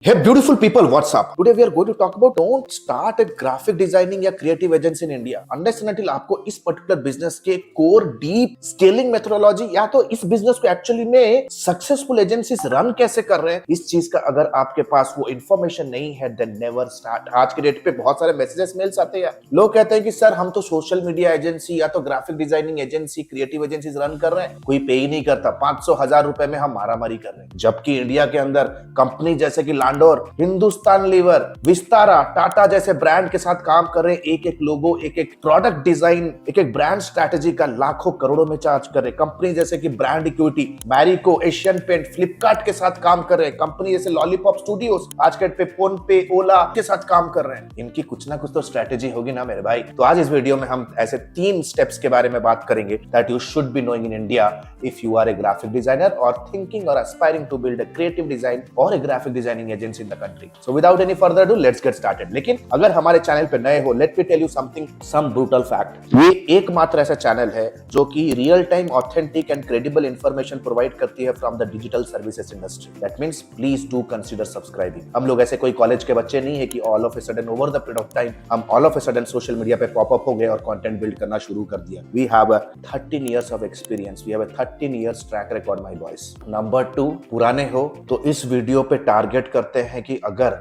Hey beautiful people, what's up? Today we are going to talk about don't start a graphic designing या creative agency in India unless and until आपको इस particular business के core deep scaling methodology या तो इस business को actually में successful agencies run कैसे कर रहे हैं, इस चीज का अगर आपके पास वो information नहीं है then never start। आज के डेट पे बहुत सारे मैसेजेस मेल्स आते हैं, लोग कहते हैं कि सर हम तो सोशल मीडिया एजेंसी या तो graphic designing agency creative agencies run कर रहे हैं, कोई पे ही नहीं करता, 500,000 रुपए में हम मारामारी कर रहे हैं। जबकि इंडिया के अंदर कंपनी जैसे कि लांडोर, हिंदुस्तान लीवर, विस्तारा, टाटा जैसे ब्रांड के साथ काम कर रहे हैं, एक एक लोगो, एक एक प्रोडक्ट डिजाइन, एक एक ब्रांड स्ट्रैटेजी का लाखों करोड़ों में चार्ज कर रहे हैं। कंपनी जैसे कि ब्रांड इक्विटी, मैरिको, एशियन पेंट, फ्लिपकार्ट के साथ काम कर रहे हैं। कंपनी जैसे लॉलीपॉप स्टूडियोज आज के पे फोन पे, ओला के साथ काम कर रहे हैं। इनकी कुछ ना कुछ तो स्ट्रैटेजी होगी ना मेरे भाई। तो आज इस वीडियो में हम ऐसे 3 स्टेप्स के बारे में बात करेंगे that you should be knowing in India if you are a graphic designer और थिंकिंग और aspiring to build a creative design और a graphic designing agency in the country. So without any further do let's get started. लेकिन अगर हमारे channel पे नए हो, let me tell you something, some brutal fact. ये एकमात्र ऐसा चैनल है जो कि real time authentic and credible information provide करती है from the digital services industry. That means please do consider subscribing. हम लोग ऐसे कोई कॉलेज के बच्चे नहीं है कि all of a sudden over the period of time हम all of a sudden social media पे पॉप अप हो गए और कंटेंट बिल्ड करना शुरू कर दिया। We have a 13 years of experience, we have a 13 years track record my boys। Number 2, पुराने हो तो इस वीडियो पे टारगेट करते हैं कि अगर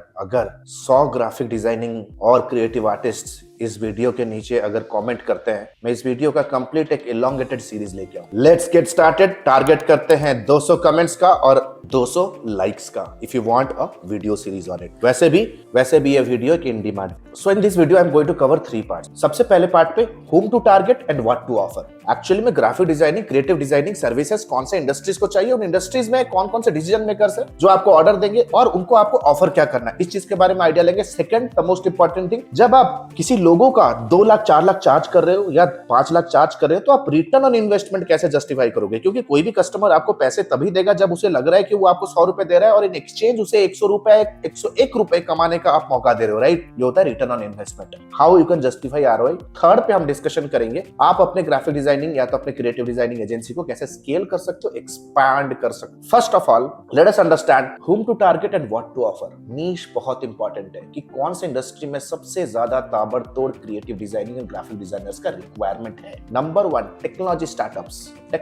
100 ग्राफिक डिजाइनिंग और क्रिएटिव आर्टिस्ट इस वीडियो के नीचे अगर कमेंट करते हैं, मैं इस वीडियो का कंप्लीट एक एलोंगेटेड सीरीज लेके आऊं। Let's get started. टारगेट करते हैं 200 कमेंट्स का और 200 लाइक्स का if you want a video series on it. वैसे भी ये वीडियो एक in demand. So in this video I am going to cover 3 parts. सबसे पहले पार्ट पे whom to target and what to offer. Actually में graphic designing, creative designing services कौन से इंडस्ट्रीज को चाहिए, उन इंडस्ट्रीज में कौन कौन से डिसीजन मेकर्स हैं जो आपको ऑर्डर देंगे और उनको आपको ऑफर क्या करना है, इस चीज के बारे में आइडिया लेंगे। Second, the most important thing, जब आप किसी लोगों का 2 लाख 4 लाख चार्ज कर रहे हो या 5 लाख चार्ज कर रहे हो तो आप रिटर्न ऑन इन्वेस्टमेंट कैसे जस्टिफाई करोगे? क्योंकि कोई भी कस्टमर आपको पैसे तभी देगा जब उसे लग रहा है कि वो आपको 100 रुपए दे रहा है और इन एक्सचेंज उसे 100 रुपए 101 रुपए कमाने का आप मौका दे रहे हो, राइट? ये होता है return on investment. How you can justify ROI. Third पे हम डिस्कशन करेंगे आप अपने ग्राफिक डिजाइनिंग या तो अपने क्रिएटिव डिजाइनिंग एजेंसी को कैसे स्केल कर सकते हो, एक्सपैंड कर सकते हो। First of all let us understand whom to target and what to offer। नीश बहुत इंपॉर्टेंट है कि कौन से इंडस्ट्री में सबसे ज्यादा ताबड़तोड़ creative designing and graphic designers का रिक्वायरमेंट है। Number 1, technology startups. और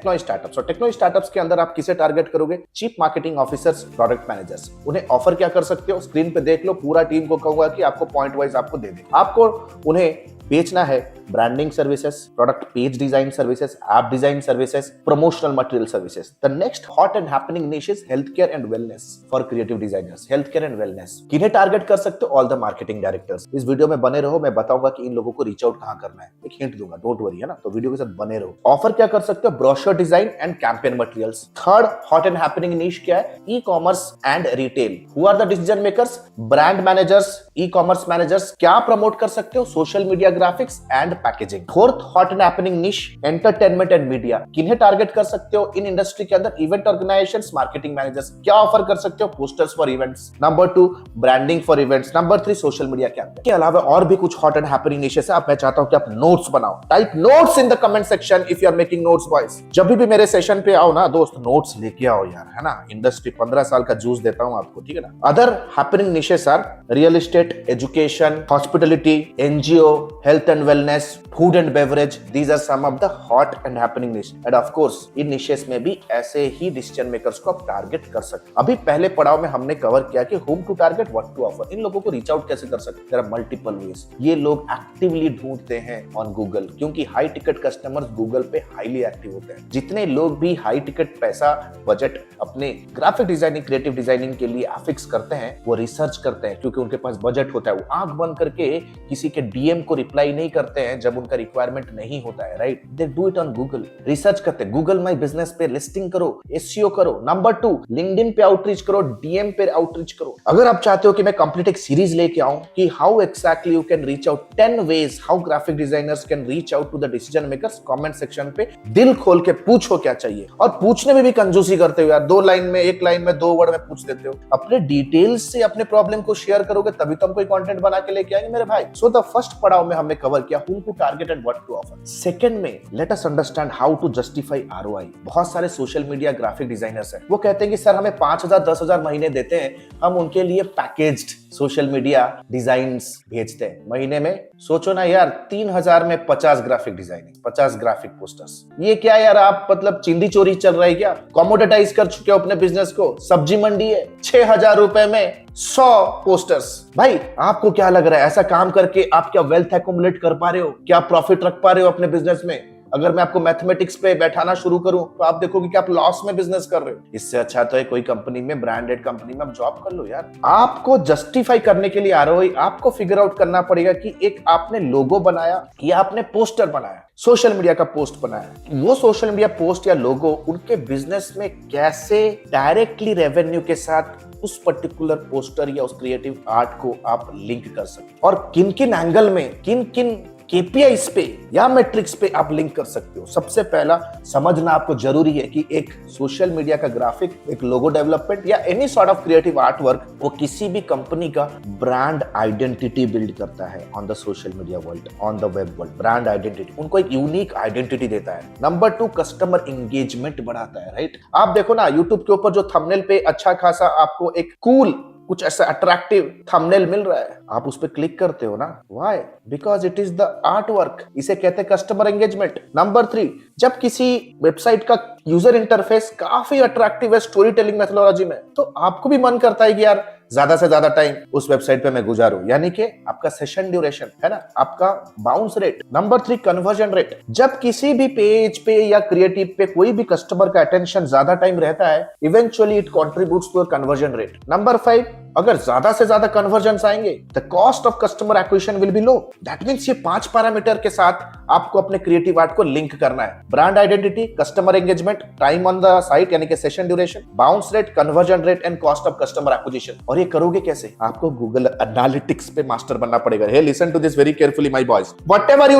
टेक्नोलॉजी स्टार्टअप्स के अंदर आप किसे टारगेट करोगे? Chief marketing officers, product managers. उन्हें ऑफर क्या कर सकते हो? स्क्रीन पे देख लो, पूरा टीम को कहूंगा कि आपको पॉइंट वाइज आपको दे दे। आपको उन्हें बेचना है branding services, product page design services, app design services, promotional material services. The next hot and happening निश is health care and wellness for creative designers. Health care and wellness किन्हें target कर सकते हो? All the marketing directors. इस video में बने रहो, मैं बताऊंगा कि इन लोगों को रीच आउट कहां करना है, एक हिंट दूंगा, डोंट वरी, है ना? तो वीडियो के साथ बने रहो। ऑफर क्या कर सकते हो? Brochure design and campaign materials. Third hot and happening niche क्या है? E commerce and retail. Who are the decision makers? Brand managers, e commerce managers. क्या प्रमोट कर सकते हो? Social media, graphics and packaging. Fourth hot and happening niche, entertainment and media. किन्हें target कर सकते हो इन इंडस्ट्री के अंदर? Event organisations, marketing managers. क्या ऑफर कर सकते हो? Posters for events. Number 2, branding for events. Number 3, social media campaign. के अलावा और भी कुछ हॉट एंड हैपनिंग निशेस है। अब मैं चाहता हूं कि आप नोट्स बनाओ। Type notes in the comment section if you are making notes boys. जब भी मेरे सेशन पे आओ ना दोस्त, नोट्स लेके आओ यार, है ना? इंडस्ट्री 15 साल का जूस देता हूं आपको, ठीक है ना? Other happening niches are real estate, education, hospitality, NGO, health and wellness, food and beverage. These are some of the hot and happening niche and of course in niches में भी ऐसे ही डिसीजन मेकर्स को आप target कर सकते। अभी पहले पड़ाव में हमने कवर किया कि whom to target, what to offer। इन लोगों को रीच आउट कैसे कर सकते? There are multiple ways। ये लोग एक्टिवली ढूंढते हैं ऑन गूगल, क्योंकि हाई टिकट कस्टमर्स गूगल पे हाईली एक्टिव होते हैं। जितने लोग भी हाई टिकट पैसा बजट अपने ग्राफिक डिजाइनिंग, क्रिएटिव डिजाइनिंग के लिए अफिक्स करते हैं, वो रिसर्च करते हैं क्योंकि उनके पास बजट होता है। वो आंख बंद करके किसी के डीएम को रिप्लाई नहीं करते हैं जब उनका रिक्वायरमेंट नहीं होता है, right? They do it on Google. Research करते हैं, गूगल माई बिजनेस पे लिस्टिंग करो, एसईओ करो। नंबर 2, लिंक्डइन पे आउटरीच करो, डीएम पे आउटरीच करो। अगर आप चाहते हो कि मैं कंप्लीट एक सीरीज लेके आऊं कि how exactly you can reach out, 10 ways how graphic designers can reach out to the decision makers, comment section पे दिल खोल के पूछो क्या चाहिए। और पूछने में भी कंजूसी करते हो यार, 2 लाइन में, 1 लाइन में 2 वर्ड में पूछ देते हो। अपने डिटेल्स से अपने प्रॉब्लम को शेयर करोगे तभी तो हम कोई कंटेंट बना के लेके आएंगे मेरे भाई। सो द फर्स्ट पड़ाव में हमने कवर किया whom to target and what to offer. Second में let us understand how to justify ROI. बहुत सारे सोशल मीडिया ग्राफिक डिजाइनर्स हैं, वो कहते हैं कि सर हमें 5,000 10,000 महीने देते हैं, हम उनके लिए पैकेज्ड सोशल मीडिया डिजाइन्स भेजते हैं। महीने में सोचो ना यार, 3,000 में 50 ग्राफिक डिजाइनिंग, 50 ग्राफिक पोस्टर्स। ये क्या यार, आप मतलब चिंदी चोरी चल रहा है क्या? कॉमोडिटाइज कर चुके हो अपने बिजनेस को। सब्जी मंडी है, 6,000 रुपए में 100 पोस्टर्स। भाई आपको क्या लग रहा है, ऐसा काम करके आप क्या वेल्थ एक्युमुलेट कर पा रहे हो? क्या प्रॉफिट रख पा रहे हो अपने बिजनेस में? अगर मैं आपको मैथमेटिक्स पे बैठाना शुरू करूं तो आप देखोगे कि आप लॉस में बिजनेस कर रहे हो। इससे अच्छा तो है कोई कंपनी में, ब्रांडेड कंपनी में आप जॉब कर लो यार। आपको जस्टिफाई करने के लिए आरओआई आपको फिगर आउट करना पड़ेगा कि एक आपने लोगो बनाया या आपने पोस्टर बनाया, सोशल मीडिया का पोस्ट बनाया, वो सोशल मीडिया पोस्ट या लोगो उनके बिजनेस में कैसे डायरेक्टली रेवेन्यू के साथ उस पर्टिकुलर पोस्टर या उस क्रिएटिव आर्ट को आप लिंक कर सकते, और किन किन एंगल में, किन किन केपीआईज पे या मैट्रिक्स पे आप लिंक कर सकते हो। सबसे पहला समझना आपको जरूरी है कि एक सोशल मीडिया का ग्राफिक, एक लोगो डेवलपमेंट या any sort of creative art work, वो किसी भी कंपनी का ब्रांड आइडेंटिटी बिल्ड करता है on the social media world, on the web world. Brand identity उनको एक यूनिक आइडेंटिटी देता है। नंबर 2, कस्टमर एंगेजमेंट बढ़ाता है, राइट? आप देखो ना यूट्यूब के ऊपर जो थंबनेल पे अच्छा खासा आपको एक कूल, कुछ ऐसा अट्रैक्टिव थंबनेल मिल रहा है, आप उस पर क्लिक करते हो ना। Why? Because it is the art work. इसे कहते हैं कस्टमर एंगेजमेंट। नंबर 3, जब किसी वेबसाइट का यूजर इंटरफेस काफी अट्रैक्टिव है स्टोरी टेलिंग मेथोडोलॉजी में, तो आपको भी मन करता है कि यार ज्यादा से ज्यादा टाइम उस वेबसाइट पे मैं गुजारूं, यानी कि आपका सेशन ड्यूरेशन है ना, आपका bounce rate. Number 3, conversion rate. जब किसी भी पेज पे या क्रिएटिव पे कोई भी कस्टमर का अटेंशन ज्यादा टाइम रहता है, eventually it contributes to conversion rate. Number 5, अगर ज्यादा से ज्यादा कन्वर्जन आएंगे, the cost of customer acquisition will be low. That means ये 5 पैरामीटर के साथ आपको अपने क्रिएटिव आर्ट को लिंक करना है। Brand identity, customer engagement, time on the site यानी कि session duration, bounce rate, conversion rate and cost of customer acquisition. और ये करोगे कैसे? आपको गूगल एनालिटिक्स पे मास्टर बनना पड़ेगा। Hey listen to this very carefully my boys. Whatever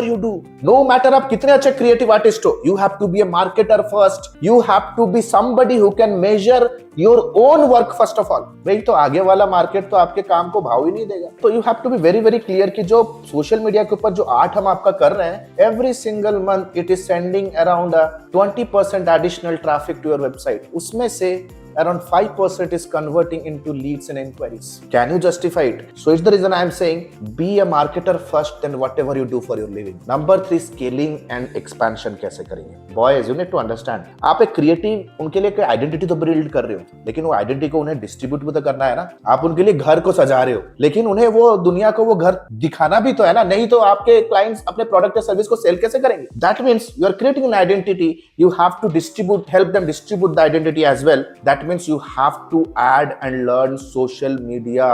you do, no matter आप कितने अच्छे क्रिएटिव आर्टिस्ट हो, you have to be a marketer first. You have to be somebody who can measure your own work first of all. भाई तो आगे वाला market तो आपके काम को भाव ही नहीं देगा। तो you have to be very very clear कि जो सोशल मीडिया के ऊपर जो आर्ट हम आपका कर रहे हैं, every single month it is sending around 20% additional traffic to your website. उसमें से around 5% is converting into leads and inquiries. Can you justify it? So it's the reason I am saying be a marketer first, then whatever you do for your living. Number 3, scaling and expansion कैसे करेंगे? Boys, you need to understand. आप एक creative उनके लिए identity तो build कर रहे हो, लेकिन वो आइडेंटिटी को उन्हें डिस्ट्रीब्यूट भी तो करना है ना। आप उनके लिए घर को सजा रहे हो, लेकिन उन्हें वो दुनिया को वो घर दिखाना भी तो है ना, नहीं तो आपके क्लाइंट्स अपने प्रोडक्ट या सर्विस को सेल कैसे करेंगे? That means you are creating an identity, you have to distribute, help them distribute the identity as well. That means you have to add and learn social media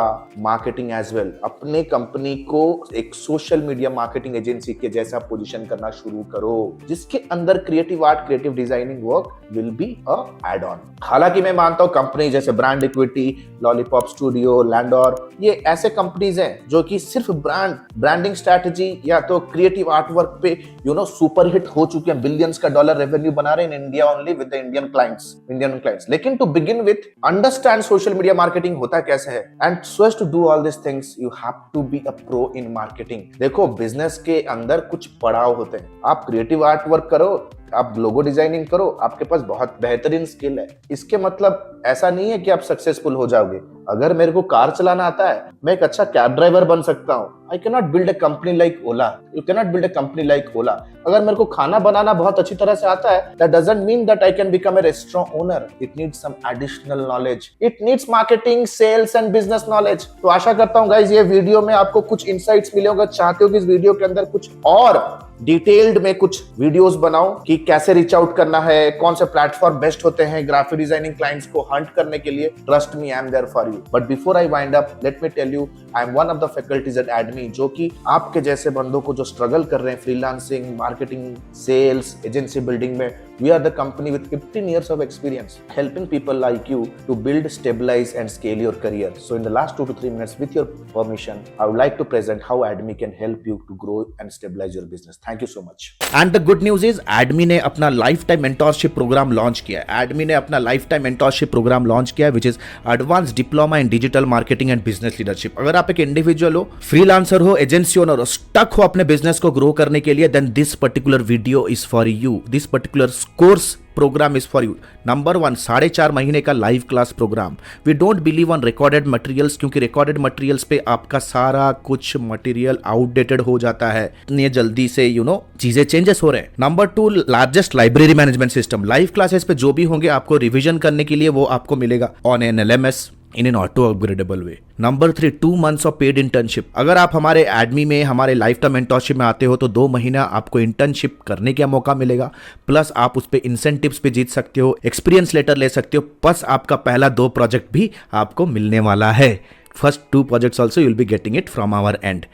marketing as well. अपने company को एक social media marketing agency के जैसा position करना शुरू करो, जिसके अंदर creative art, creative designing work will be a add on. हालांकि मैं मानता हूं कंपनी जैसे brand equity, lollipop studio, Landor, ये ऐसे कंपनीज हैं जो कि सिर्फ ब्रांडिंग स्ट्रेटजी या तो क्रिएटिव आर्ट वर्क पे सुपर हिट हो चुके हैं, बिलियंस का डॉलर रेवेन्यू बना रहे हैं in India only with the Indian clients. लेकिन to begin with, understand social media marketing होता कैसे है, and so as to do all this things you have to be a pro in marketing. देखो business के अंदर कुछ पड़ाव होते हैं। आप क्रिएटिव आर्ट वर्क करो, आप लोगो डिजाइनिंग करो, आपके पास बहुत बेहतरीन स्किल है, इसके मतलब ऐसा नहीं है कि आप सक्सेसफुल हो जाओगे। अगर मेरे को कार चलाना आता है, मैं एक अच्छा कैब ड्राइवर बन सकता हूँ। I can not build a company like Ola, you can not build a company like Ola. अगर मेरे को खाना बनाना बहुत अच्छी तरह से आता है, that doesn't mean that I can become a restaurant owner. It needs some additional knowledge, it needs marketing, sales and business knowledge. तो आशा करता हूँ गाइस ये वीडियो में आपको कुछ इंसाइट्स मिले होंगे। चाहते हो कि इस वीडियो के अंदर कुछ और डिटेल्ड में कुछ वीडियोस बनाओ कि कैसे रीच आउट करना है, कौन से प्लेटफॉर्म बेस्ट होते हैं ग्राफिक डिजाइनिंग क्लाइंट्स को हंट करने के लिए। Trust me, I am there for you. But before I wind up, let me tell you, I am one of the faculties at एडमी, जो कि आपके जैसे बंदों को जो स्ट्रगल कर रहे हैं freelancing, marketing, sales, agency building में, We are the company with 15 years of experience helping people like you to build, stabilize and scale your career. So in the last 2 to 3 minutes, with your permission, I would like to present how ADME can help you to grow and stabilize your business. Thank you so much. And the good news is एडमी ने अपना life time mentorship program launch किया है। एडमी ने अपना life time mentorship program launch किया है which is advance diploma in digital marketing and business leadership. अगर आप एक इंडिविजुअल हो, फ्रीलांसर हो, एजेंसी ओनर हो, स्टक हो अपने बिजनेस को ग्रो करने के लिए, then this particular video is for you. This particular course program is for you. Number 1, 4.5 महीने का live class program. We don't believe on recorded materials, क्योंकि रिकॉर्डेड मटेरियल्स पे आपका सारा कुछ मटेरियल आउटडेटेड हो जाता है, इतनी जल्दी से चीजें चेंजेस हो रहे हैं। Number 2, largest library management system. Live classes पे जो भी होंगे आपको रिविजन करने के लिए वो आपको मिलेगा on an LMS in an auto upgradable way. Number 3, 2 months of paid internship. अगर आप हमारे एडमी में हमारे लाइफ टाइम मेंटोरशिप में आते हो तो 2 महीना आपको इंटर्नशिप करने का मौका मिलेगा, प्लस आप उस पर इंसेंटिव्स भी जीत सकते हो, एक्सपीरियंस लेटर ले सकते हो, प्लस आपका पहला 2 प्रोजेक्ट भी आपको मिलने वाला है। First 2 projects also you'll be getting it from our end,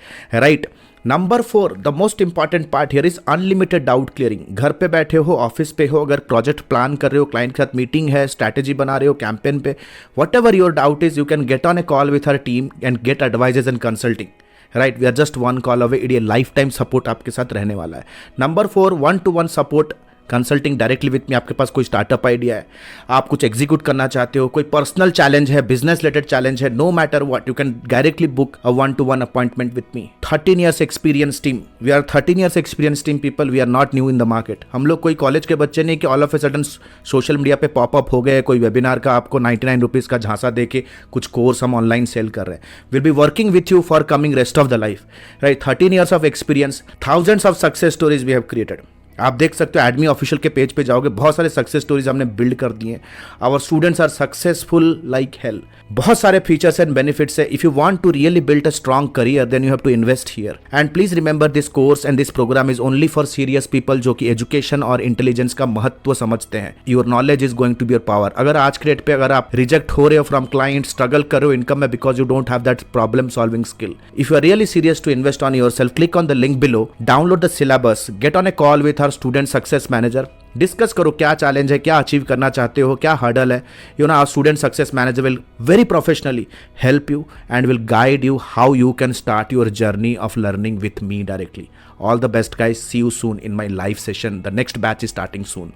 right? Number 4, the most important part here is unlimited doubt clearing. घर पे बैठे हो, ऑफिस पे हो, अगर प्रोजेक्ट प्लान कर रहे हो, क्लाइंट के साथ मीटिंग है, स्ट्रैटेजी बना रहे हो कैंपेन पे, whatever your doubt is, you can get on a call with her team and get advises and consulting, right? We are just 1 call away. ये लाइफ टाइम सपोर्ट आपके साथ रहने वाला है। Number 4, 1-to-1 support consulting directly with me. आपके पास कोई startup idea है, आप कुछ एग्जीक्यूट करना चाहते हो, कोई पर्सनल चैलेंज है, बिजनेस रिलेटेड चैलेंज है, no matter what, you can directly book a 1-to-1 appointment with me. 13 years experience team. We are 13 years experience team people. We are not new in the market. हम लोग कोई college के बच्चे नहीं कि all of a sudden social media पे pop up हो गए, कोई वेबिनार का आपको 99 रुपीज़ का झांसा दे के कुछ कोर्स हम ऑनलाइन सेल कर रहे हैं। Will be working with you for coming rest of the life, right? 13 years of experience, thousands of success stories we have created. आप देख सकते हो एडमी ऑफिशियल के पेज पे जाओगे, बहुत सारे सक्सेस स्टोरीज हमने बिल्ड कर दिए। Our students are successful like hell. बहुत सारे फीचर्स एंड बेनिफिट्स है। If you want to really build a strong career then you have to invest here. And please remember this course and this program is only for serious people जो कि education और intelligence का महत्व समझते हैं। Your knowledge is going to be your power. अगर आज के डेट पे अगर आप रिजेक्ट हो रहे हो फ्रॉम क्लाइंट, स्ट्रगल कर रहे हो इनकम में because you don't have that problem solving skill, if you are really serious to invest on yourself, click on the link below, download the syllabus, get on a call with our student success manager, discuss करो क्या challenge है, क्या achieve करना चाहते हो, क्या hurdle है। Our student success manager will very professionally help you and will guide you how you can start your journey of learning with me directly. All the best guys. See you soon in my live session. The next batch is starting soon.